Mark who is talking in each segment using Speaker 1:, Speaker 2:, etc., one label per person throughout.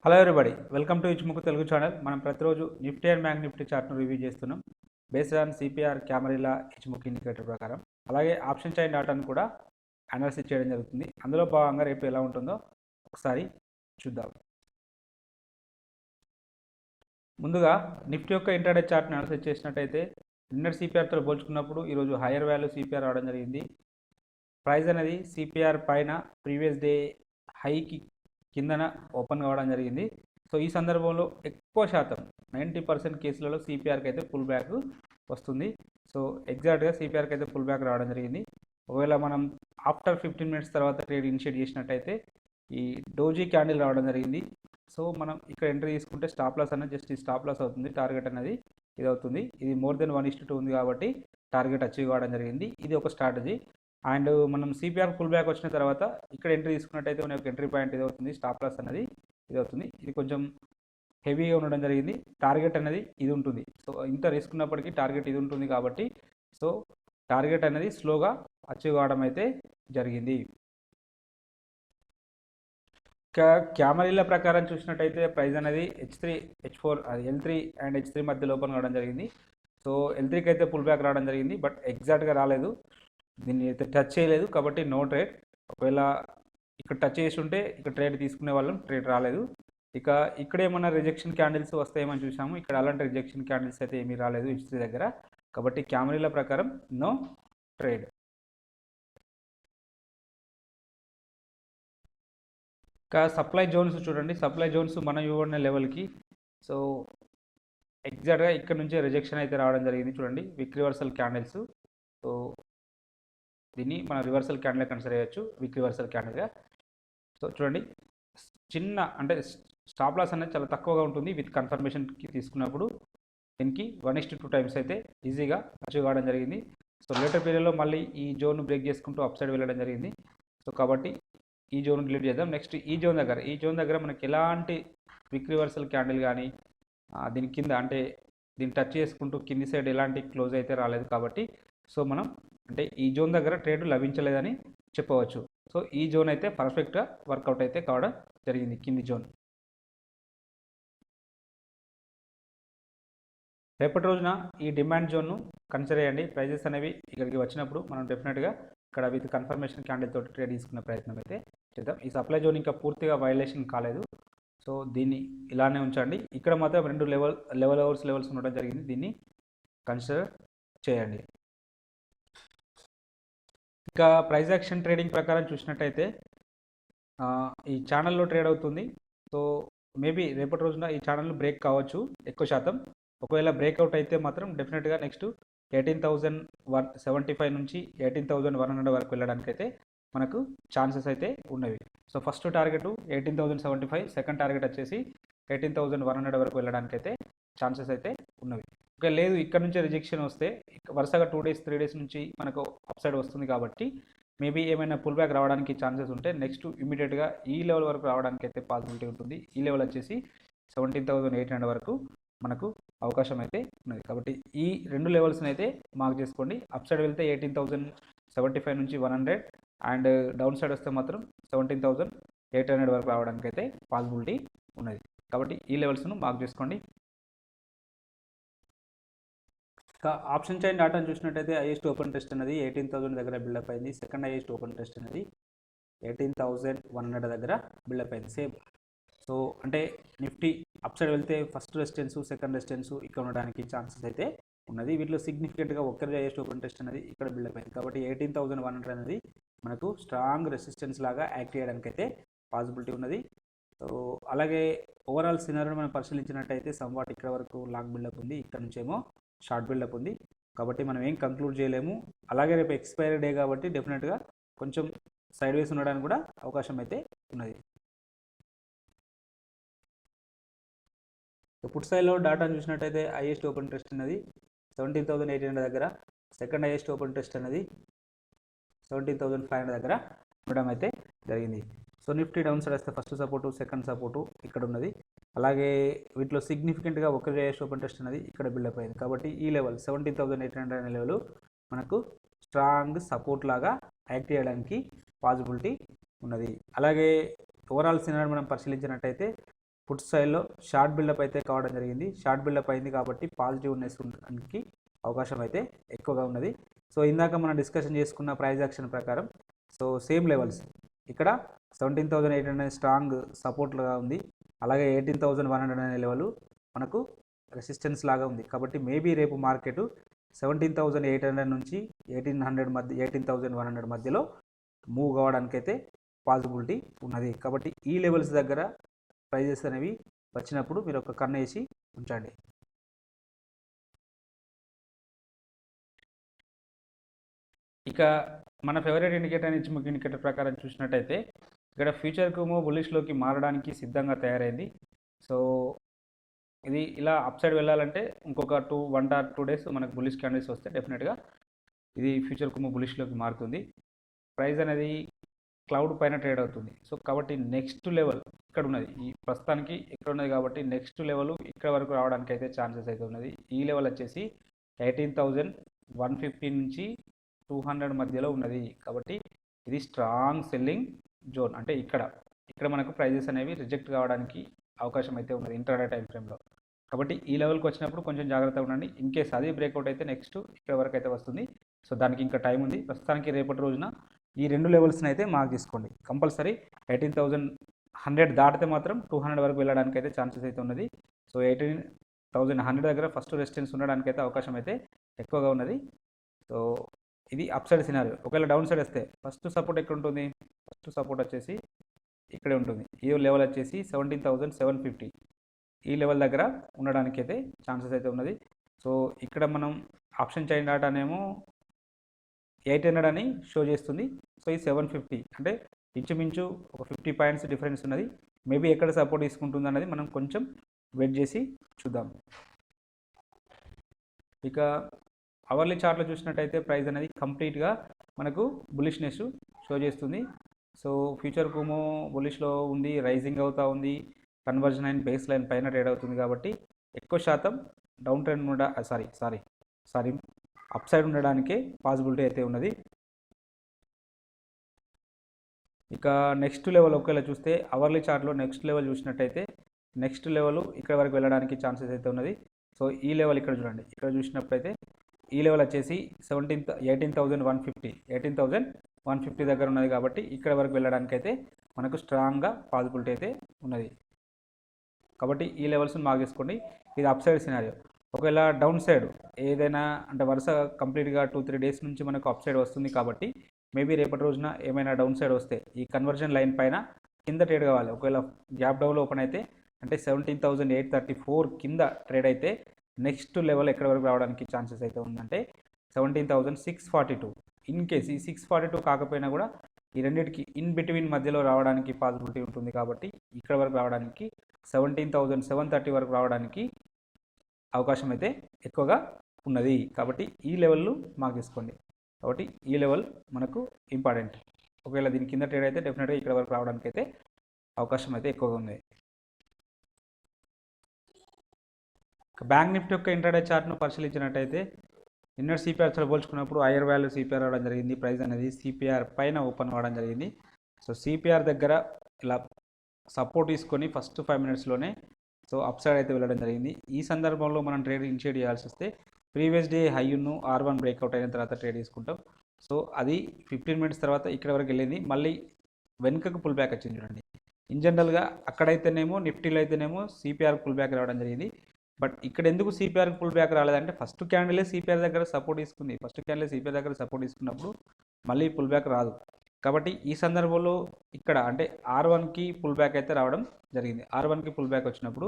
Speaker 1: Hello everybody, welcome to Ichimoku Telugu channel. మనం ప్రతిరోజు Nifty and bank Nifty చార్ట్ను review చేస్తున్నాం based on CPR Camarilla Ichimoku indicator ప్రకారం. అలాగే ఆప్షన్ చైన్ డాటాను కూడా అనాలిసిస్ చేయడం జరుగుతుంది. అందులో భాగంగా రేపు ఎలా ఉంటుందో ఒకసారి చూద్దాం. ముందుగా నిఫ్టీ యొక్క ఇంటర్డే చార్ట్ని అనాలిసిస్ చేసినట్టయితే నిన్నటి సిపిఆర్తో పోల్చుకున్నప్పుడు ఈరోజు హైయర్ వాల్యూ సిపిఆర్ రావడం జరిగింది. ప్రైస్ అనేది సిపిఆర్ పైన ప్రీవియస్ డే హైకి కిందన ఓపెన్ కావడం జరిగింది. సో ఈ సందర్భంలో ఎక్కువ శాతం 90% కేసులలో సిపిఆర్కి అయితే పుల్ బ్యాక్ వస్తుంది. సో ఎగ్జాక్ట్గా సిపిఆర్కి అయితే పుల్ బ్యాక్ రావడం జరిగింది. ఒకవేళ మనం ఆఫ్టర్ 15 మినిట్స్ తర్వాత ట్రేడ్ ఇనిషియేట్ చేసినట్టయితే ఈ డోజీ క్యాండిల్ రావడం జరిగింది. సో మనం ఇక్కడ ఎంట్రీ తీసుకుంటే స్టాప్ లాస్ అనేది జస్ట్ ఈ స్టాప్ లాస్ అవుతుంది. టార్గెట్ అనేది ఇది అవుతుంది. ఇది మోర్ దెన్ 1:2 ఉంది కాబట్టి టార్గెట్ అచీవ్ కావడం జరిగింది. ఇది ఒక స్ట్రాటజీ. అండ్ మనం సిపిఆర్ పుల్ బ్యాక్ వచ్చిన తర్వాత ఇక్కడ ఎంట్రీ తీసుకున్నట్టయితే మన యొక్క ఎంట్రీ పాయింట్ ఇది అవుతుంది. స్టాప్ లాస్ అనేది ఇది అవుతుంది. ఇది కొంచెం హెవీగా ఉండడం జరిగింది. టార్గెట్ అనేది ఇది ఉంటుంది. సో ఇంత రిస్క్ ఉన్నప్పటికీ టార్గెట్ ఇది ఉంటుంది కాబట్టి సో టార్గెట్ అనేది స్లోగా అచీవ్ కావడం అయితే జరిగింది. క్యామరీల ప్రకారం చూసినట్టయితే ప్రైస్ అనేది H3 H4 అది L3 అండ్ H3 మధ్యలో ఓపెన్ కావడం జరిగింది. సో L3కి అయితే పుల్ బ్యాక్ రావడం జరిగింది, బట్ ఎగ్జాక్ట్గా రాలేదు. దీన్ని అయితే టచ్ చేయలేదు కాబట్టి నో ట్రేడ్. ఒకవేళ ఇక్కడ టచ్ చేసి ఉంటే ఇక్కడ ట్రేడ్ తీసుకునే వాళ్ళం, ట్రేడ్ రాలేదు. ఇక ఇక్కడ ఏమన్నా రిజెక్షన్ క్యాండిల్స్ వస్తాయేమని చూసాము. ఇక్కడ అలాంటి రిజెక్షన్ క్యాండిల్స్ అయితే ఏమీ రాలేదు H3 దగ్గర, కాబట్టి క్యామరీల ప్రకారం నో ట్రేడ్. ఇక సప్లై జోన్స్ చూడండి. సప్లై జోన్స్ మనం ఇవ్వబడిన లెవెల్కి సో ఎగ్జాక్ట్గా ఇక్కడ నుంచే రిజెక్షన్ అయితే రావడం జరిగింది. చూడండి విక్ రివర్సల్ క్యాండిల్స్. సో దీన్ని మనం రివర్సల్ క్యాండిల్ కన్సిడర్ చేయొచ్చు, విక్ రివర్సల్ క్యాండిల్గా. సో చూడండి చిన్న అంటే స్టాప్ లాస్ అనేది చాలా తక్కువగా ఉంటుంది విత్ కన్ఫర్మేషన్కి తీసుకున్నప్పుడు. దీనికి 1:2 టైమ్స్ అయితే ఈజీగా అచీవ్ కావడం జరిగింది. సో లేటర్ పీరియడ్లో మళ్ళీ ఈ జోన్ బ్రేక్ చేసుకుంటూ అప్ సైడ్ వెళ్ళడం జరిగింది. సో కాబట్టి ఈ జోన్ డిలీట్ చేద్దాం. నెక్స్ట్ ఈ జోన్ దగ్గర మనకి ఎలాంటి విక్ రివర్సల్ క్యాండిల్ కానీ దీని కింద అంటే దీన్ని టచ్ చేసుకుంటూ కింది సైడ్ ఎలాంటి క్లోజ్ అయితే రాలేదు కాబట్టి సో మనం అంటే ఈ జోన్ దగ్గర ట్రేడ్ లభించలేదని చెప్పవచ్చు. సో ఈ జోన్ అయితే పర్ఫెక్ట్గా వర్కౌట్ అయితే కావడం జరిగింది, కింది జోన్. రేపటి రోజున ఈ డిమాండ్ జోన్ను కన్సిడర్ చేయండి. ప్రైజెస్ అనేవి ఇక్కడికి వచ్చినప్పుడు మనం డెఫినెట్గా ఇక్కడ విత్ కన్ఫర్మేషన్ క్యాండిల్ తోటి ట్రేడ్ తీసుకునే ప్రయత్నం అయితే చేద్దాం. ఈ సప్లై జోన్ ఇంకా పూర్తిగా వైలేషన్ కాలేదు, సో దీన్ని ఇలానే ఉంచండి. ఇక్కడ మాత్రం 2 లెవెల్స్ ఉండడం జరిగింది, దీన్ని కన్సిడర్ చేయండి. ఇక ప్రైస్ యాక్షన్ ట్రేడింగ్ ప్రకారం చూసినట్టయితే ఈ ఛానల్లో ట్రేడ్ అవుతుంది. సో మేబీ రేపటి రోజున ఈ ఛానల్ బ్రేక్ కావచ్చు ఎక్కువ శాతం. ఒకవేళ బ్రేక్అవుట్ అయితే మాత్రం డెఫినెట్గా నెక్స్ట్ 18,175 నుంచి 18,100 వరకు వెళ్ళడానికి అయితే మనకు ఛాన్సెస్ అయితే ఉన్నవి. So first target 18,075, second target వచ్చేసి 18,100 వరకు వెళ్ళడానికి అయితే ఛాన్సెస్ అయితే ఉన్నవి. ఓకే, లేదు ఇక్కడ నుంచే రిజెక్షన్ వస్తే వరుసగా 2 డేస్ 3 డేస్ నుంచి మనకు అప్ సైడ్ వస్తుంది కాబట్టి మేబీ ఏమైనా పుల్ బ్యాక్ రావడానికి ఛాన్సెస్ ఉంటే నెక్స్ట్ ఇమీడియట్గా ఈ లెవెల్ వరకు రావడానికి అయితే పాసిబిలిటీ ఉంటుంది. ఈ లెవెల్ వచ్చేసి 17,800 వరకు మనకు అవకాశం అయితే ఉన్నది. కాబట్టి ఈ 2 లెవెల్స్ని అయితే మార్క్ చేసుకోండి. అప్ సైడ్ వెళ్తే 18,075 నుంచి 100 అండ్ డౌన్ సైడ్ వస్తే మాత్రం 17,800 వరకు రావడానికి అయితే పాసిబిలిటీ ఉన్నది. కాబట్టి ఈ లెవెల్స్ను మార్క్ చేసుకోండి. ఆప్షన్ చైన్ డాటాను చూసినట్టయితే హైయెస్ట్ ఓపెన్ టెస్ట్ అనేది 18,000 దగ్గర బిల్డప్ అయింది. సెకండ్ హైయెస్ట్ ఓపెన్ టెస్ట్ అనేది 18,100 దగ్గర బిల్డప్ అయింది సేమ్. సో అంటే నిఫ్టీ అప్ సైడ్ వెళ్తే ఫస్ట్ రెసిస్టెన్స్ సెకండ్ రెసిస్టెన్స్ ఇక్కడ ఉండడానికి ఛాన్సెస్ అయితే ఉన్నది. వీటిలో సిగ్నిఫికెంట్గా ఒక్కరి హైయెస్ట్ ఓపెన్ టెస్ట్ అనేది ఇక్కడ బిల్డప్ అయింది కాబట్టి 18,100 అనేది మనకు స్ట్రాంగ్ రెసిస్టెన్స్ లాగా యాక్ట్ చేయడానికి అయితే పాసిబిలిటీ ఉన్నది. సో అలాగే ఓవరాల్ సినారియోని మనం పరిశీలించినట్టయితే సంవాట్ ఇక్కడ వరకు లాంగ్ బిల్డప్ ఉంది, ఇక్కడ నుంచేమో షార్ట్ బిల్డప్ ఉంది. కాబట్టి మనం ఏం కంక్లూడ్ చేయలేము. అలాగే రేపు ఎక్స్పైరీ డే కాబట్టి డెఫినెట్గా కొంచెం సైడ్ వేస్ ఉండడానికి కూడా అవకాశం అయితే ఉన్నది. పుట్ సైడ్లో డాటాను చూసినట్టయితే హైయెస్ట్ ఓపెన్ టెస్ట్ అనేది 17,800 దగ్గర, సెకండ్ హైయెస్ట్ ఓపెన్ టెస్ట్ అనేది 17,500 దగ్గర ఉండడం అయితే జరిగింది. సో నిఫ్టీ డౌన్ సైడ్ వస్తే ఫస్ట్ సపోర్టు సెకండ్ సపోర్టు ఇక్కడ ఉన్నది. అలాగే వీటిలో సిగ్నిఫికెంట్గా ఒకరి హైయెస్ట్ ఓపెన్ టెస్ట్ అనేది ఇక్కడ బిల్డప్ అయింది కాబట్టి ఈ లెవెల్ 17,800 అనే లెవెల్ మనకు స్ట్రాంగ్ సపోర్ట్ లాగా యాక్ట్ చేయడానికి పాసిబిలిటీ ఉన్నది. అలాగే ఓవరాల్ సినారియోని మనం పరిశీలించినట్టయితే ఫుడ్ స్టైల్లో షార్ట్ బిల్డప్ అయితే కావడం జరిగింది. షార్ట్ బిల్డప్ అయింది కాబట్టి పాజిటివ్నెస్ ఉండడానికి అవకాశం అయితే ఎక్కువగా ఉన్నది. సో ఇందాక మనం డిస్కషన్ చేసుకున్న ప్రైస్ యాక్షన్ ప్రకారం సో సేమ్ లెవెల్స్ ఇక్కడ 17,800 స్ట్రాంగ్ సపోర్ట్గా ఉంది. అలాగే 18,100 అనే లెవెల్ మనకు రెసిస్టెన్స్ లాగా ఉంది. కాబట్టి మేబీ రేపు మార్కెట్ 17,800 నుంచి 18,100 మధ్యలో మూవ్ కావడానికి అయితే పాసిబిలిటీ ఉన్నది. కాబట్టి ఈ లెవెల్స్ దగ్గర ప్రైజెస్ అనేవి వచ్చినప్పుడు మీరు ఒక కన్ను వేసి ఉంచండి. ఇక మన ఫేవరెట్ ఇండికేటర్ అని ఇచ్చిన ఇండికేటర్ ప్రకారం చూసినట్టయితే ఇక్కడ ఫ్యూచర్ కుమో బుల్లిష్లోకి మారడానికి సిద్ధంగా తయారైంది. సో ఇది ఇలా అప్ సైడ్ వెళ్ళాలంటే ఇంకొక 1 or 2 days మనకు బుల్లిష్ క్యాండిల్స్ వస్తే డెఫినెట్గా ఇది ఫ్యూచర్ కుమో బుల్లిష్లోకి మారుతుంది. ప్రైస్ అనేది క్లౌడ్ పైన ట్రేడ్ అవుతుంది. సో కాబట్టి నెక్స్ట్ లెవెల్ ఇక్కడ ఉన్నది, ఈ ప్రస్తుతానికి ఇక్కడ ఉన్నది కాబట్టి నెక్స్ట్ లెవెల్ ఇక్కడ వరకు రావడానికి అయితే ఛాన్సెస్ అయితే ఉన్నది. ఈ లెవెల్ వచ్చేసి 18,150 నుంచి 200 మధ్యలో ఉన్నది. కాబట్టి ఇది స్ట్రాంగ్ సెల్లింగ్ జోన్. అంటే ఇక్కడ మనకు ప్రైజెస్ అనేవి రిజెక్ట్ కావడానికి అవకాశం అయితే ఉన్నది ఇంట్రాడే టైం ఫ్రేమ్లో. కాబట్టి ఈ లెవెల్కి వచ్చినప్పుడు కొంచెం జాగ్రత్తగా ఉండండి. ఇన్ కేస్ అది బ్రేక్అవుట్ అయితే నెక్స్ట్ ఇక్కడ వరకు అయితే వస్తుంది. సో దానికి ఇంకా టైం ఉంది. ప్రస్తుతానికి రేపటి రోజున ఈ 2 లెవెల్స్ని అయితే మార్క్ చేసుకోండి. కంపల్సరీ 18,100 దాటితే మాత్రం 200 వరకు వెళ్ళడానికి అయితే ఛాన్సెస్ అయితే ఉన్నది. సో 18,100 దగ్గర ఫస్ట్ రెసిస్టెన్స్ ఉండడానికి అయితే అవకాశం అయితే ఎక్కువగా ఉన్నది. సో ఇది అప్ సైడ్ సినారియో. ఒకవేళ డౌన్ సైడ్ వస్తే ఫస్ట్ సపోర్ట్ ఎక్కడ ఉంటుంది? ఫస్ట్ సపోర్ట్ వచ్చేసి ఇక్కడే ఉంటుంది. ఈ లెవెల్ వచ్చేసి 17,750 ఈ లెవెల్ దగ్గర ఉండడానికి అయితే ఛాన్సెస్ అయితే ఉన్నది. సో ఇక్కడ మనం ఆప్షన్ చైన్ డాటానేమో 800 అని షో చేస్తుంది. సో ఈ 750 అంటే ఇంచుమించు ఒక 50 పాయింట్స్ డిఫరెన్స్ ఉన్నది. మేబీ ఎక్కడ సపోర్ట్ తీసుకుంటుంది అన్నది మనం కొంచెం వెయిట్ చేసి చూద్దాం. ఇక అవర్లీ చార్ట్లో చూసినట్టయితే ప్రైస్ అనేది కంప్లీట్గా మనకు బులిష్నెస్ షో చేస్తుంది. సో ఫ్యూచర్ కుమో బులిష్లో ఉంది, రైజింగ్ అవుతూ ఉంది, కన్వర్జన్ అండ్ బేస్ లైన్ పైన ట్రేడ్ అవుతుంది. కాబట్టి ఎక్కువ శాతం down trend sorry up side ఉండడానికే పాసిబిలిటీ అయితే ఉన్నది. ఇక నెక్స్ట్ లెవెల్ ఒకవేళ చూస్తే అవర్లీ చార్ట్లో నెక్స్ట్ లెవెల్ చూసినట్టయితే నెక్స్ట్ లెవెల్ ఇక్కడ వరకు వెళ్ళడానికి ఛాన్సెస్ అయితే ఉన్నది. సో ఈ లెవెల్ ఇక్కడ చూడండి, ఇక్కడ చూసినప్పుడైతే ఈ లెవెల్ వచ్చేసి 18,150 దగ్గర ఉన్నది. కాబట్టి ఇక్కడ వరకు వెళ్ళడానికి అయితే మనకు స్ట్రాంగ్గా పాసిబిలిటీ అయితే ఉన్నది. కాబట్టి ఈ లెవెల్స్ని మార్క్ చేసుకోండి. ఇది అప్ సైడ్ సినారియో. ఒకవేళ డౌన్ సైడ్ ఏదైనా అంటే వరుస కంప్లీట్గా 2-3 days నుంచి మనకు అప్ సైడ్ వస్తుంది. కాబట్టి మేబీ రేపటి రోజున ఏమైనా డౌన్ సైడ్ వస్తే ఈ కన్వర్జన్ లైన్ పైన కింద ట్రేడ్ కావాలి. ఒకవేళ గ్యాప్ డౌన్లో ఓపెన్ అయితే అంటే 17,834 కింద ట్రేడ్ అయితే నెక్స్ట్ లెవెల్ ఎక్కడ వరకు రావడానికి ఛాన్సెస్ అయితే ఉందంటే 17,642. ఇన్ కేస్ ఈ 642 కాకపోయినా కూడా ఈ రెండింటికి ఇన్ బిట్వీన్ మధ్యలో రావడానికి పాసిబిలిటీ ఉంటుంది. కాబట్టి ఇక్కడ వరకు రావడానికి 17,730 వరకు రావడానికి అవకాశం అయితే ఎక్కువగా ఉన్నది. కాబట్టి ఈ లెవెల్ను మార్క్ చేసుకోండి. కాబట్టి ఈ లెవెల్ మనకు ఇంపార్టెంట్. ఒకవేళ దీని కింద ట్రేడ్ అయితే డెఫినెట్గా ఇక్కడ వరకు రావడానికి అయితే అవకాశం అయితే ఎక్కువగా ఉంది. బ్యాంక్ నిఫ్టీ యొక్క ఇంట్రాడే చార్ట్ను పరిశీలించినట్టయితే నిన్న సిపిఆర్తో పోల్చుకున్నప్పుడు హైయర్ వాల్యూ సిపిఆర్ రావడం జరిగింది. ప్రైస్ అనేది సిపిఆర్ పైన ఓపెన్ అవ్వడం జరిగింది. సో సిపిఆర్ దగ్గర ఇలా సపోర్ట్ తీసుకొని ఫస్ట్ 5 minutesలోనే సో అప్ సైడ్ అయితే వెళ్ళడం జరిగింది. ఈ సందర్భంలో మనం ట్రేడ్ ఇనిషియేట్ చేయాల్సి వస్తే previous day high R1 breakout అయిన తర్వాత ట్రేడ్ తీసుకుంటాం. సో అది 15 minutes తర్వాత ఇక్కడ వరకు వెళ్ళింది, మళ్ళీ వెనుకకు పుల్ బ్యాక్ వచ్చింది చూడండి. ఇన్ జనరల్గా అక్కడైతేనేమో నిఫ్టీలో అయితేనేమో సిపిఆర్ పుల్ బ్యాక్ రావడం జరిగింది. బట్ ఇక్కడ ఎందుకు సిపిఆర్ పుల్ బ్యాక్ రాలేదంటే ఫస్ట్ క్యాండిలే సిపిఆర్ దగ్గర సపోర్ట్ తీసుకుంది. ఫస్ట్ క్యాండిలే సిపిఆర్ దగ్గర సపోర్ట్ తీసుకున్నప్పుడు మళ్ళీ పుల్ బ్యాక్ రాదు. కాబట్టి ఈ సందర్భంలో ఇక్కడ అంటే R1కి పుల్ బ్యాక్ అయితే రావడం జరిగింది. R1కి పుల్ బ్యాక్ వచ్చినప్పుడు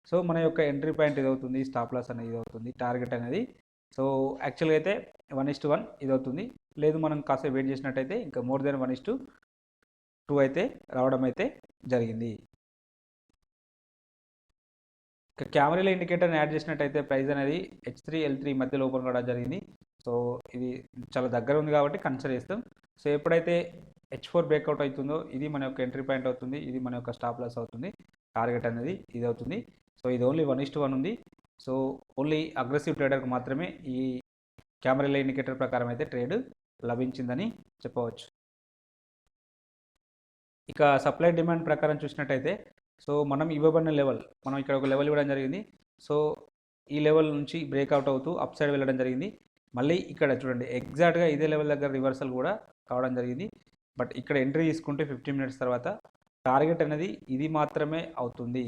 Speaker 1: సో మన యొక్క ఎంట్రీ పాయింట్ ఇది అవుతుంది, స్టాప్ లాస్ అనేది ఇది అవుతుంది, టార్గెట్ అనేది సో యాక్చువల్గా అయితే 1:1 ఇది అవుతుంది. లేదు మనం కాసేపు వెయిట్ చేసినట్టయితే ఇంకా మోర్ దెన్ 1:2 అయితే రావడం అయితే జరిగింది. ఇక కెమెరాలో ఇండికేటర్ని యాడ్ చేసినట్టయితే ప్రైస్ అనేది H3 L3 మధ్యలో ఓపెన్ కావడం జరిగింది. సో ఇది చాలా దగ్గర ఉంది కాబట్టి కన్సిడర్ చేస్తాం. సో ఎప్పుడైతే H4 బ్రేక్అవుట్ అవుతుందో ఇది మన యొక్క ఎంట్రీ పాయింట్ అవుతుంది, ఇది మన యొక్క స్టాప్ లాస్ అవుతుంది, టార్గెట్ అనేది ఇది అవుతుంది. సో ఇది ఓన్లీ 1:1 ఉంది. సో ఓన్లీ అగ్రెసివ్ ట్రేడర్కి మాత్రమే ఈ కెమెరాలో ఇండికేటర్ ప్రకారం అయితే ట్రేడ్ లభించిందని చెప్పవచ్చు. ఇక సప్లై డిమాండ్ ప్రకారం చూసినట్టయితే సో మనం ఇవ్వబడిన లెవెల్, మనం ఇక్కడ ఒక లెవెల్ ఇవ్వడం జరిగింది. సో ఈ లెవెల్ నుంచి బ్రేక్అవుట్ అవుతూ అప్ సైడ్ వెళ్ళడం జరిగింది. మళ్ళీ ఇక్కడ చూడండి ఎగ్జాక్ట్గా ఇదే లెవెల్ దగ్గర రివర్సల్ కూడా కావడం జరిగింది. బట్ ఇక్కడ ఎంట్రీ తీసుకుంటే 15 మినిట్స్ తర్వాత టార్గెట్ అనేది ఇది మాత్రమే అవుతుంది.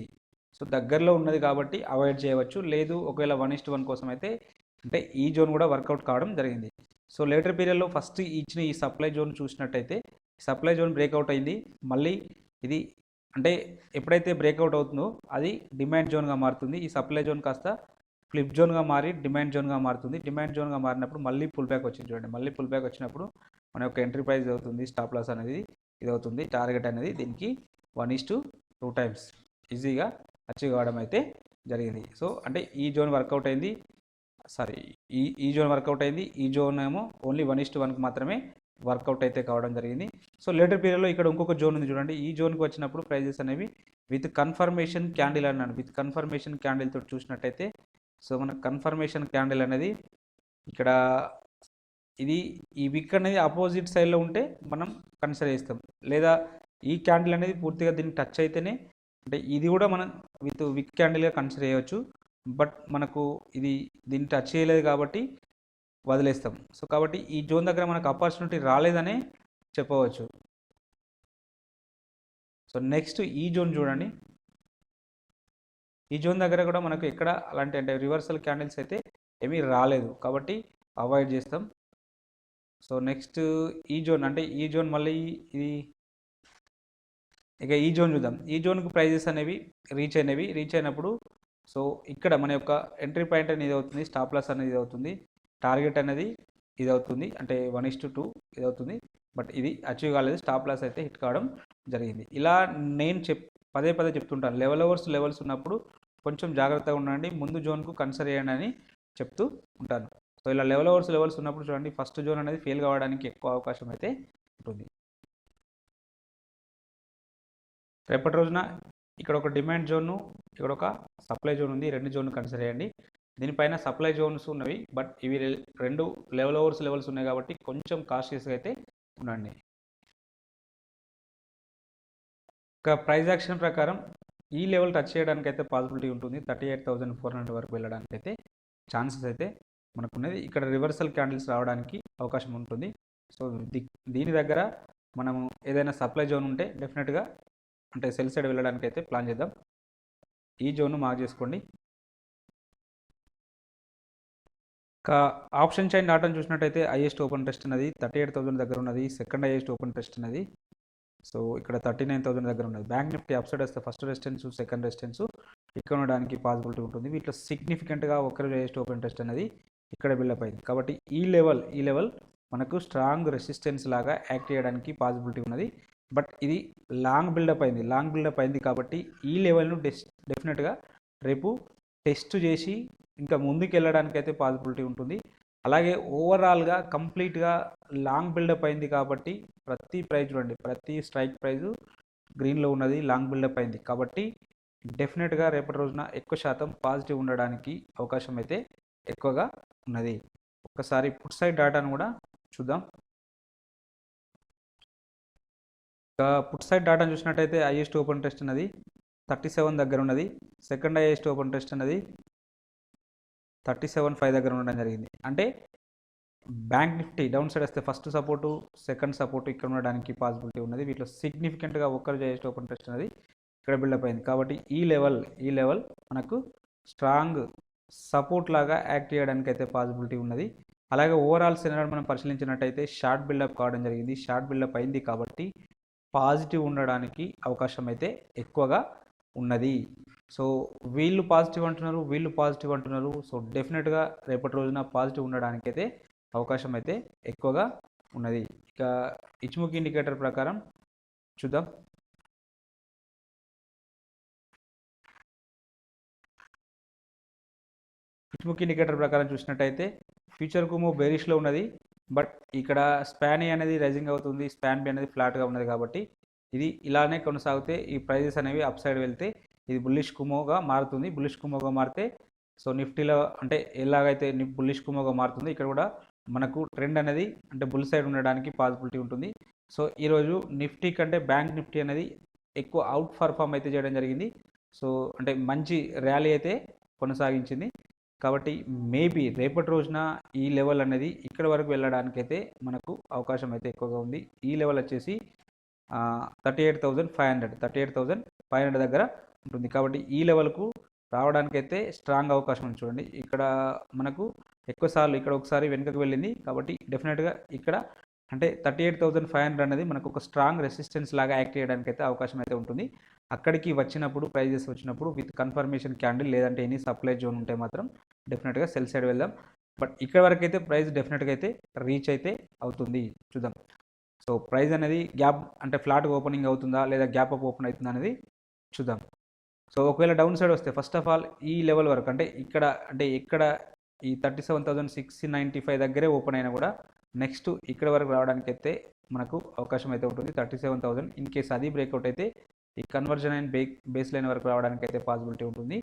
Speaker 1: సో దగ్గరలో ఉన్నది కాబట్టి అవాయిడ్ చేయవచ్చు. లేదు ఒకవేళ 1:1 కోసం అయితే అంటే ఈ జోన్ కూడా వర్కౌట్ కావడం జరిగింది. సో లేటర్ పీరియడ్లో ఫస్ట్ ఇచ్చిన ఈ సప్లై జోన్ చూసినట్టయితే సప్లై జోన్ బ్రేక్అవుట్ అయింది. మళ్ళీ ఇది అంటే ఎప్పుడైతే బ్రేక్అవుట్ అవుతుందో అది డిమాండ్ జోన్గా మారుతుంది. ఈ సప్లై జోన్ కాస్త ఫ్లిప్ జోన్గా మారి డిమాండ్ జోన్గా మారుతుంది. డిమాండ్ జోన్గా మారినప్పుడు మళ్ళీ పుల్ బ్యాక్ వచ్చింది చూడండి. మళ్ళీ పుల్ బ్యాక్ వచ్చినప్పుడు మన యొక్క ఎంట్రీ ప్రైస్ అవుతుంది, స్టాప్ లాస్ అనేది ఇది అవుతుంది. టార్గెట్ అనేది దీనికి 1:2 టైమ్స్ ఈజీగా అచీవ్ కావడం అయితే జరిగింది. సో అంటే ఈ జోన్ వర్కౌట్ అయింది, సారీ ఈ జోన్ వర్కౌట్ అయింది. ఈ జోన్ ఏమో ఓన్లీ 1:1కి మాత్రమే వర్కౌట్ అయితే కావడం జరిగింది. సో లేటర్ పీరియడ్లో ఇక్కడ ఇంకొక జోన్ ఉంది చూడండి. ఈ జోన్కి వచ్చినప్పుడు ప్రైజెస్ అనేవి విత్ కన్ఫర్మేషన్ క్యాండిల్ అన్నాడు. విత్ కన్ఫర్మేషన్ క్యాండిల్ తోటి చూసినట్టయితే సో మన కన్ఫర్మేషన్ క్యాండిల్ అనేది ఇక్కడ ఇది ఈ విక్ అనేది అపోజిట్ సైడ్లో ఉంటే మనం కన్సిడర్ చేస్తాం. లేదా ఈ క్యాండిల్ అనేది పూర్తిగా దీనికి టచ్ అయితేనే అంటే ఇది కూడా మనం విత్ విక్ క్యాండిల్గా కన్సిడర్ చేయవచ్చు. బట్ మనకు ఇది దీన్ని టచ్ చేయలేదు కాబట్టి వదిలేస్తాం. సో కాబట్టి ఈ జోన్ దగ్గర మనకు ఆపర్చునిటీ రాలేదనే చెప్పవచ్చు. సో నెక్స్ట్ ఈ జోన్ చూడండి. ఈ జోన్ దగ్గర కూడా మనకు ఎక్కడ అలాంటి అంటే రివర్సల్ క్యాండిల్స్ అయితే ఏమీ రాలేదు కాబట్టి అవాయిడ్ చేస్తాం. సో నెక్స్ట్ ఈ జోన్ అంటే ఈ జోన్ మళ్ళీ ఇది ఇక ఈ జోన్ చూద్దాం. ఈ జోన్కు ప్రైజెస్ అనేవి రీచ్ అయినప్పుడు సో ఇక్కడ మన యొక్క ఎంట్రీ పాయింట్ అనేది ఇది అవుతుంది, స్టాప్ లాస్ అనేది ఇది అవుతుంది, టార్గెట్ అనేది ఇది అవుతుంది, అంటే 1:2 ఇది అవుతుంది. బట్ ఇది అచీవ్ కాలేదు, స్టాప్ లాస్ అయితే హిట్ కావడం జరిగింది. ఇలా నేను పదే చెప్తుంటాను, లెవెల్స్ ఉన్నప్పుడు కొంచెం జాగ్రత్తగా ఉండండి, ముందు జోన్కు కన్సిడర్ చేయండి అని చెప్తూ ఉంటాను. సో ఇలా లెవెల్స్ ఉన్నప్పుడు చూడండి ఫస్ట్ జోన్ అనేది ఫెయిల్ కావడానికి ఎక్కువ అవకాశం అయితే ఉంటుంది. రేపటి రోజున ఇక్కడ ఒక డిమాండ్ జోను, ఇక్కడ ఒక సప్లై జోన్ ఉంది. రెండు జోన్ కన్సిడర్ చేయండి. దీనిపైన సప్లై జోన్స్ ఉన్నవి, బట్ ఇవి రెండు లెవెల్స్ ఉన్నాయి కాబట్టి కొంచెం కాషియస్గా అయితే ఉండండి. ఇక ప్రైస్ యాక్షన్ ప్రకారం ఈ లెవెల్ టచ్ చేయడానికి అయితే పాసిబిలిటీ ఉంటుంది. 38,400 వరకు వెళ్ళడానికి అయితే ఛాన్సెస్ అయితే మనకున్నది. ఇక్కడ రివర్సల్ క్యాండిల్స్ రావడానికి అవకాశం ఉంటుంది. సో దీని దగ్గర మనము ఏదైనా సప్లై జోన్ ఉంటే డెఫినెట్గా అంటే సెల్ సైడ్ వెళ్ళడానికి అయితే ప్లాన్ చేద్దాం. ఈ జోన్ను మార్క్ చేసుకోండి. ఆప్షన్ చైన్ డాటాను చూసినట్టయితే హైయెస్ట్ ఓపెన్ టెస్ట్ అనేది 38,000 దగ్గర ఉన్నది. సెకండ్ హైయెస్ట్ ఓపెన్ టెస్ట్ అనేది సో ఇక్కడ 39,000 దగ్గర ఉన్నది. బ్యాంక్ నిఫ్టీ అప్సైడ్ వస్తే ఫస్ట్ రెసిస్టెన్స్ సెకండ్ రెసిస్టెన్స్ ఇక్కడ ఉండడానికి పాసిబిలిటీ ఉంటుంది. వీటిలో సిగ్నిఫికెంట్గా ఒకరి హైయెస్ట్ ఓపెన్ టెస్ట్ అనేది ఇక్కడ బిల్డప్ అయింది కాబట్టి ఈ లెవెల్ మనకు స్ట్రాంగ్ రెసిస్టెన్స్ లాగా యాక్ట్ చేయడానికి పాసిబిలిటీ ఉన్నది. బట్ ఇది లాంగ్ బిల్డప్ అయింది కాబట్టి ఈ లెవెల్ను డెఫినెట్గా రేపు టెస్ట్ చేసి ఇంకా ముందుకు వెళ్ళడానికి అయితే పాసిబిలిటీ ఉంటుంది. అలాగే ఓవరాల్గా కంప్లీట్గా లాంగ్ బిల్డప్ అయింది కాబట్టి ప్రతి ప్రైజ్ చూడండి, ప్రతి స్ట్రైక్ ప్రైజు గ్రీన్లో ఉన్నది, లాంగ్ బిల్డప్ అయింది కాబట్టి డెఫినెట్గా రేపటి రోజున ఎక్కువ శాతం పాజిటివ్ ఉండడానికి అవకాశం అయితే ఎక్కువగా ఉన్నది. ఒకసారి పుట్ సైడ్ డాటాను కూడా చూద్దాం. పుట్ సైడ్ డాటాను చూసినట్టయితే హైయెస్ట్ ఓపెన్ టెస్ట్ అనేది 37 దగ్గర ఉన్నది. సెకండ్ హైయెస్ట్ ఓపెన్ టెస్ట్ అనేది 37.5 దగ్గర ఉండడం జరిగింది. అంటే బ్యాంక్ నిఫ్టీ డౌన్ సైడ్ వస్తే ఫస్ట్ సపోర్టు సెకండ్ సపోర్టు ఇక్కడ ఉండడానికి పాసిబిలిటీ ఉన్నది. వీటిలో సిగ్నిఫికెంట్గా ఒక్కరు హైయెస్ట్ ఓపెన్ టెస్ట్ అనేది ఇక్కడ బిల్డప్ అయింది కాబట్టి ఈ లెవెల్ మనకు స్ట్రాంగ్ సపోర్ట్ లాగా యాక్ట్ చేయడానికి అయితే పాసిబిలిటీ ఉన్నది. అలాగే ఓవరాల్ సినారియో మనం పరిశీలించినట్టయితే షార్ట్ బిల్డప్ కావడం జరిగింది. షార్ట్ బిల్డప్ అయింది కాబట్టి పాజిటివ్ ఉండడానికి అవకాశం అయితే ఎక్కువగా ఉన్నది. సో వీళ్ళు పాజిటివ్ అంటున్నారు. సో డెఫినెట్గా రేపటి రోజున పాజిటివ్ ఉండడానికి అయితే అవకాశం అయితే ఎక్కువగా ఉన్నది. ఇక ఇచ్ముఖి ఇండికేటర్ ప్రకారం చూద్దాం. ఇచ్ముఖి ఇండికేటర్ ప్రకారం చూసినట్టయితే ఫ్యూచర్ కుమో బేరిష్లో ఉన్నది. బట్ ఇక్కడ స్పాన్ ఏ అనేది రైజింగ్ అవుతుంది, స్పాన్ బి అనేది ఫ్లాట్గా ఉన్నది కాబట్టి ఇది ఇలానే కొనసాగితే ఈ ప్రైజెస్ అనేవి అప్ సైడ్ వెళ్తే ఇది బుల్లిష్ కుమోగా మారుతుంది. బుల్లిష్ కుమోగా మారితే సో నిఫ్టీలో అంటే ఎలాగైతే బుల్లిష్ కుమోగా మారుతుంది ఇక్కడ కూడా మనకు ట్రెండ్ అనేది అంటే బుల్ సైడ్ ఉండడానికి పాసిబిలిటీ ఉంటుంది. సో ఈరోజు నిఫ్టీ కంటే బ్యాంక్ నిఫ్టీ అనేది ఎక్కువ అవుట్ పర్ఫామ్ అయితే చేయడం జరిగింది. సో అంటే మంచి ర్యాలీ అయితే కొనసాగించింది. కాబట్టి మేబీ రేపటి రోజున ఈ లెవెల్ అనేది ఇక్కడ వరకు వెళ్ళడానికైతే మనకు అవకాశం అయితే ఎక్కువగా ఉంది. ఈ లెవెల్ వచ్చేసి 38,500 దగ్గర ఉంటుంది. కాబట్టి ఈ లెవెల్కు రావడానికైతే స్ట్రాంగ్ అవకాశం ఉంది. చూడండి ఇక్కడ మనకు ఎక్కువసార్లు ఇక్కడ ఒకసారి వెనుకకు వెళ్ళింది. కాబట్టి డెఫినెట్గా ఇక్కడ అంటే 38,500 అనేది మనకు ఒక స్ట్రాంగ్ రెసిస్టెన్స్ లాగా యాక్ట్ చేయడానికి అయితే అవకాశం అయితే ఉంటుంది. అక్కడికి వచ్చినప్పుడు ప్రైజెస్ వచ్చినప్పుడు విత్ కన్ఫర్మేషన్ క్యాండిల్ లేదంటే ఎనీ సప్లై జోన్ ఉంటే మాత్రం డెఫినెట్గా సెల్ సైడ్ వెళ్దాం. బట్ ఇక్కడ వరకు అయితే ప్రైస్ డెఫినెట్గా అయితే రీచ్ అయితే అవుతుంది. చూద్దాం. సో ప్రైస్ అనేది గ్యాప్ అంటే ఫ్లాట్గా ఓపెనింగ్ అవుతుందా లేదా గ్యాప్ అప్ ఓపెన్ అవుతుందా అనేది చూద్దాం. సో ఒకవేళ డౌన్ సైడ్ వస్తే ఫస్ట్ ఆఫ్ ఆల్ ఈ లెవెల్ వరకు అంటే ఇక్కడ ఈ 37,695 దగ్గరే ఓపెన్ అయినా కూడా నెక్స్ట్ ఇక్కడ వరకు రావడానికి అయితే మనకు అవకాశం అయితే ఉంటుంది. 37,000 ఇన్ కేస్ అది బ్రేక్అవుట్ అయితే ఈ కన్వర్జన్ అండ్ బేస్ లైన్ వరకు రావడానికి అయితే పాసిబిలిటీ ఉంటుంది.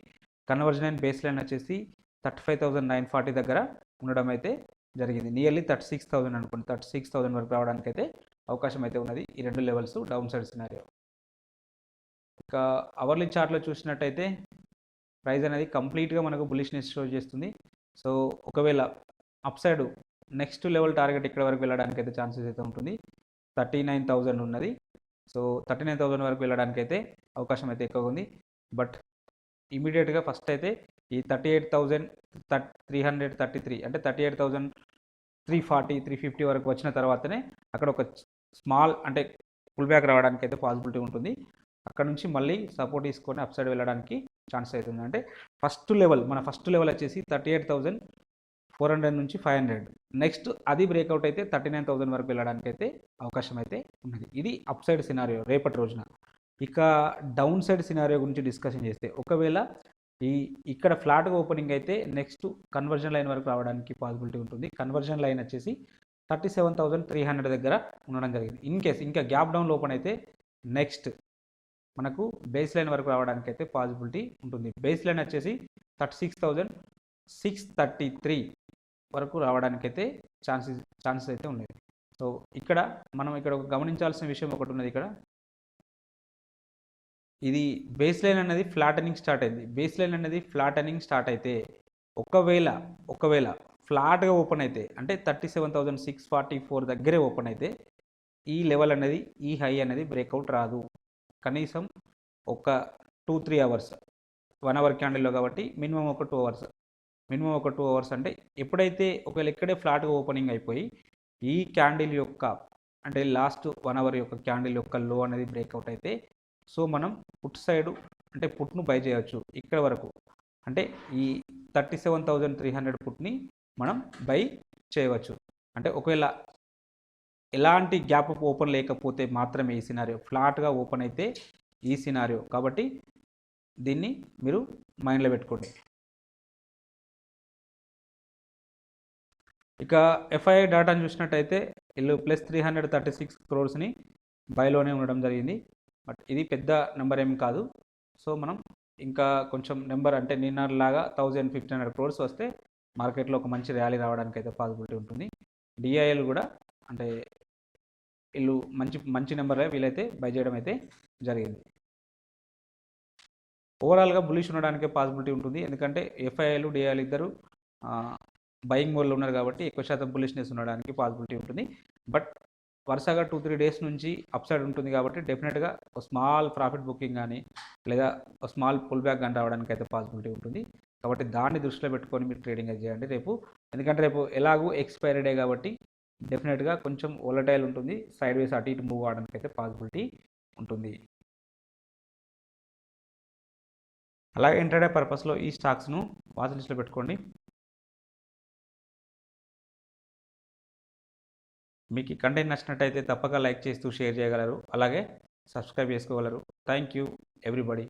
Speaker 1: కన్వర్జన్ అండ్ బేస్ లైన్ వచ్చేసి 35,940 దగ్గర ఉండడం అయితే జరిగింది. నియర్లీ 36,000 అనుకోండి. 36,000 వరకు రావడానికి అయితే అవకాశం అయితే ఉన్నది. ఈ రెండు లెవెల్స్ డౌన్ సైడ్ సినారియో. ఇక అవర్లీ చార్ట్లో చూసినట్టయితే ప్రైస్ అనేది కంప్లీట్గా మనకు బులిష్నెస్ షో చేస్తుంది. సో ఒకవేళ up side next level target ఇక్కడ వరకు వెళ్ళడానికి అయితే ఛాన్సెస్ అయితే ఉంటుంది. 39,000 ఉన్నది. సో 39,000 వరకు వెళ్ళడానికి అయితే అవకాశం అయితే ఎక్కువగా ఉంది. బట్ ఇమీడియట్గా ఫస్ట్ అయితే ఈ 38,333 అంటే 38,340 350 వరకు వచ్చిన తర్వాతనే అక్కడ ఒక స్మాల్ అంటే పుల్ బ్యాక్ రావడానికి అయితే పాసిబిలిటీ ఉంటుంది. అక్కడ నుంచి మళ్ళీ సపోర్ట్ తీసుకొని అప్ సైడ్ వెళ్ళడానికి ఛాన్స్ అవుతుంది. అంటే ఫస్ట్ లెవెల్ వచ్చేసి 38,400 నుంచి 500. నెక్స్ట్ అది బ్రేక్అవుట్ అయితే 39,000 వరకు వెళ్ళడానికి అయితే అవకాశం అయితే ఉన్నది. ఇది అప్ సైడ్ సినారియో రేపటి రోజున. ఇక డౌన్ సైడ్ సినారియో గురించి డిస్కషన్ చేస్తే ఒకవేళ ఇక్కడ ఫ్లాట్గా ఓపెనింగ్ అయితే నెక్స్ట్ కన్వర్జన్ లైన్ వరకు రావడానికి పాసిబిలిటీ ఉంటుంది. కన్వర్జన్ లైన్ వచ్చేసి 37,300 దగ్గర ఉండడం జరిగింది. ఇన్ కేస్ ఇంకా గ్యాప్ డౌన్ ఓపెన్ అయితే నెక్స్ట్ మనకు బేస్ లైన్ వరకు రావడానికి అయితే పాసిబిలిటీ ఉంటుంది. బేస్ లైన్ వచ్చేసి 36,633 వరకు రావడానికి అయితే ఛాన్సెస్ అయితే ఉన్నాయి. సో ఇక్కడ మనం గమనించాల్సిన విషయం ఒకటి ఉన్నది. ఇక్కడ ఇది బేస్ లైన్ అనేది ఫ్లాటనింగ్ స్టార్ట్ అయింది. బేస్ లైన్ అనేది ఫ్లాటనింగ్ స్టార్ట్ అయితే ఒకవేళ ఫ్లాట్గా ఓపెన్ అయితే అంటే 37,644 దగ్గరే ఓపెన్ అయితే ఈ లెవెల్ అనేది ఈ హై అనేది బ్రేక్అవుట్ రాదు. కనీసం ఒక 2-3 అవర్స్ 1 అవర్ క్యాండిల్లో కాబట్టి మినిమం ఒక 2 అవర్స్ అంటే ఎప్పుడైతే ఒకవేళ ఇక్కడే ఫ్లాట్గా ఓపెనింగ్ అయిపోయి ఈ క్యాండిల్ యొక్క అంటే లాస్ట్ 1 అవర్ యొక్క క్యాండిల్ యొక్క లో అనేది బ్రేక్అవుట్ అయితే సో మనం పుట్ సైడ్ అంటే పుట్ను బై చేయవచ్చు. ఇక్కడ వరకు అంటే ఈ 37,300 పుట్ని మనం బై చేయవచ్చు. అంటే ఒకవేళ ఎలాంటి గ్యాప్ ఓపెన్ లేకపోతే మాత్రమే ఈ సినారియో, ఫ్లాట్గా ఓపెన్ అయితే ఈ సినారియో. కాబట్టి దీన్ని మీరు మైండ్లో పెట్టుకోండి. ఇక ఎఫ్ఐఐ డేటాను చూసినట్టయితే వీళ్ళు +336 crores బైలోనే ఉండడం జరిగింది. బట్ ఇది పెద్ద నెంబర్ ఏం కాదు. సో మనం ఇంకా కొంచెం నెంబర్ అంటే నిన్నలాగా 1,500 crores వస్తే మార్కెట్లో ఒక మంచి ర్యాలీ రావడానికి అయితే పాసిబిలిటీ ఉంటుంది. డిఐఎల్ కూడా అంటే వీళ్ళు మంచి నెంబర్లే వీలైతే బై చేయడం అయితే జరిగింది. ఓవరాల్గా బులిష్ ఉండడానికే పాసిబిలిటీ ఉంటుంది. ఎందుకంటే ఎఫ్ఐఐలు డిఐఎల్ ఇద్దరు బయింగ్ మోడ్లో ఉన్నారు కాబట్టి ఎక్కువ శాతం బులిష్నెస్ ఉండడానికి పాసిబిలిటీ ఉంటుంది. బట్ వరుసగా 2-3 డేస్ నుంచి అప్ సైడ్ ఉంటుంది కాబట్టి డెఫినెట్గా ఒక స్మాల్ ప్రాఫిట్ బుకింగ్ కానీ లేదా ఒక స్మాల్ పుల్ బ్యాక్ కానీ రావడానికి అయితే పాసిబిలిటీ ఉంటుంది. కాబట్టి దాన్ని దృష్టిలో పెట్టుకొని మీరు ట్రేడింగ్ అయితే చేయండి రేపు. ఎందుకంటే రేపు ఎలాగూ ఎక్స్పైరీ డే కాబట్టి డెఫినెట్గా కొంచెం వోలటైల్ ఉంటుంది. సైడ్ వేస్ అటు ఇటు మూవ్ అవడానికి అయితే పాసిబిలిటీ ఉంటుంది. అలాగే ఇంట్రాడే పర్పస్లో ఈ స్టాక్స్ను వాచ్ లిస్ట్లో పెట్టుకోండి. మీకు ఈ కంటెంట్ నచ్చినట్టయితే తప్పక లైక్ చేస్తూ షేర్ చేయగలరు. అలాగే సబ్స్క్రైబ్ చేసుకోగలరు. Thank you everybody.